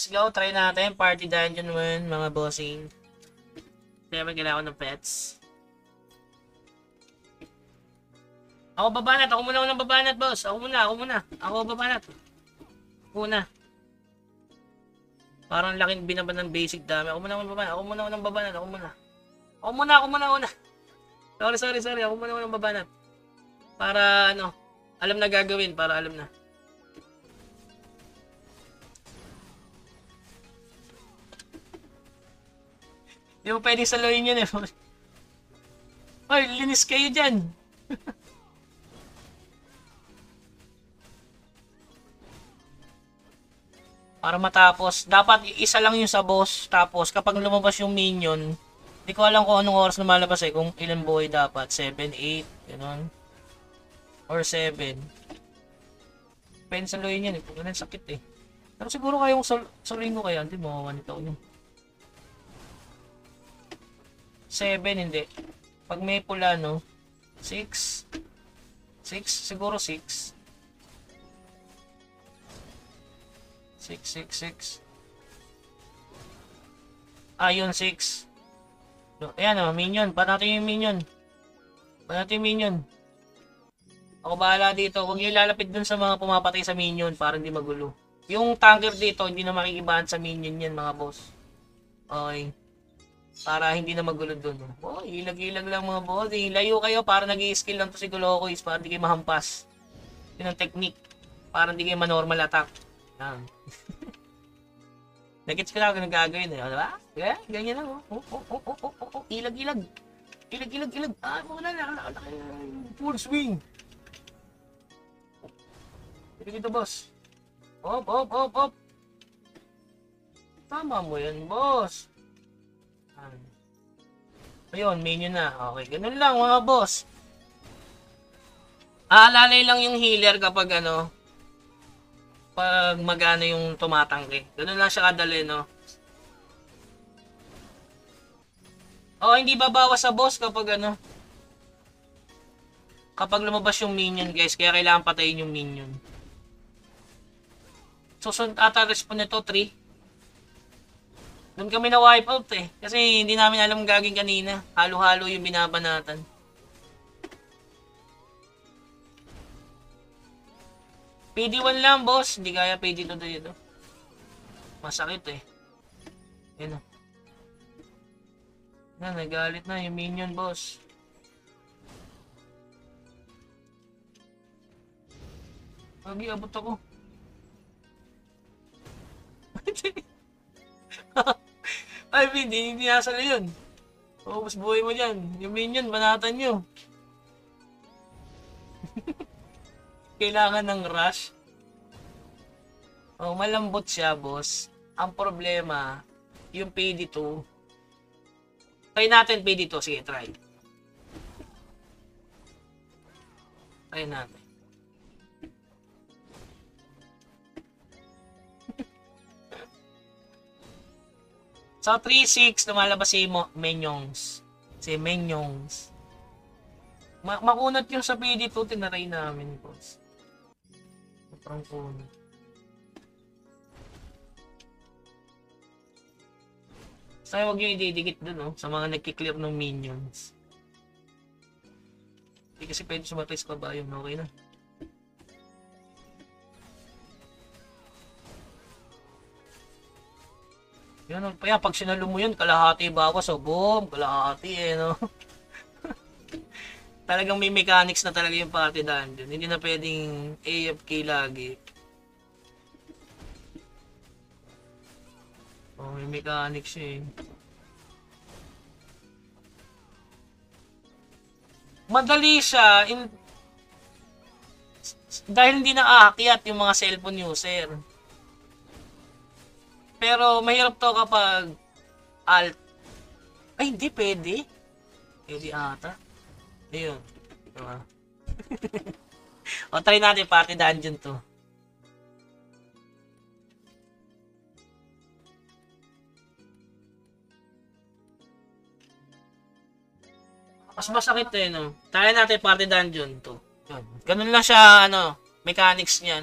let's go. Try natin. Party Dungeon 1, mga bossing. Siyempre, kailangan ko ng pets. Ako babanat. Ako muna unang babanat, boss. Ako muna. Ako babanat. Una. Parang laking binaban ng basic dami. Ako muna unang babanat. Ako muna. Sorry. Ako muna unang babanat. Para, alam na gagawin. Para alam na. Di mo pwedeng saluhin yun eh. Oy, linis kayo dyan. Para matapos, dapat isa lang yung sa boss. Tapos, kapag lumabas yung minion, hindi ko alam kung anong oras lumalabas eh. Kung ilan buhay dapat. 7, 8, gano'n. Or 7. Pwede saluhin yan eh. Kung ganun, sakit eh. Pero siguro kayong saluhin ko kaya. Hindi, mawawan ito yun. 7, hindi. Pag may pula, 6. 6, siguro 6. 6. Yun, 6. Ayan minion. Natin yung minion. Ako bahala dito. Huwag niyo ilalapit dun sa mga pumapatay sa minion para hindi magulo. Yung tanker dito, hindi na makikibahan sa minion yan, mga boss. Okay. Para hindi na magulo dun. Ilag-ilag lang mga boss. Layo kayo para nag-i-skill lang to si Golokois para hindi kayo mahampas. Yun ang technique. Para hindi kayo ma-normal attack. Yan. Nagets ko lang kung nagagawin eh. Diba? Ganyan lang. Ilag-ilag. Wala na. Full swing. Dito, boss. Op. Tama mo yan, boss. Ayun, minion na. Okay, ganun lang mga boss. Aalalay lang yung healer kapag pag magana yung tumatangke. Ganun lang siya kadali, hindi babawas sa boss kapag kapag lumabas yung minion, guys. Kaya kailangan patayin yung minion. Susunod ata respawn nito 3. Doon kami na wipe out eh. Kasi hindi namin alam gagawin kanina. Halo-halo yung binabanatan. PD1 lang, boss. Hindi kaya PD2 dito. Masakit eh. Yan o. Nagalit na yung minion, boss. Lagi, abot ako. Ay, hindi nasala yun. Mas buhay mo dyan. Yung minion, banatan nyo. Kailangan ng rush. Malambot siya, boss. Ang problema, yung PD2. Try natin PD2. Sige, try. Try natin. Sa 3-6, lumalabas si Minions. Makunat yung sa PD2, tinaray namin, boss. Sobrang kunat. Saka huwag nyo ididikit dun, sa mga nagkiklear ng minions. Hindi kasi pwede sumatay sa kabayo, okay na. Yan, pag sinalo mo yun, kalahati bawas, boom, kalahati Talagang may mechanics na talaga yung party dungeon. Hindi na pwedeng AFK lagi. May mechanics eh. Madali siya dahil hindi naaakyat yung mga cellphone user. Pero mahirap to kapag alt. Ay, hindi pwede. Pwede ata. Ayun. Diba? Try natin party dungeon to. Mas masakit Try natin party dungeon to. Yun. Ganun lang siya, mechanics niya,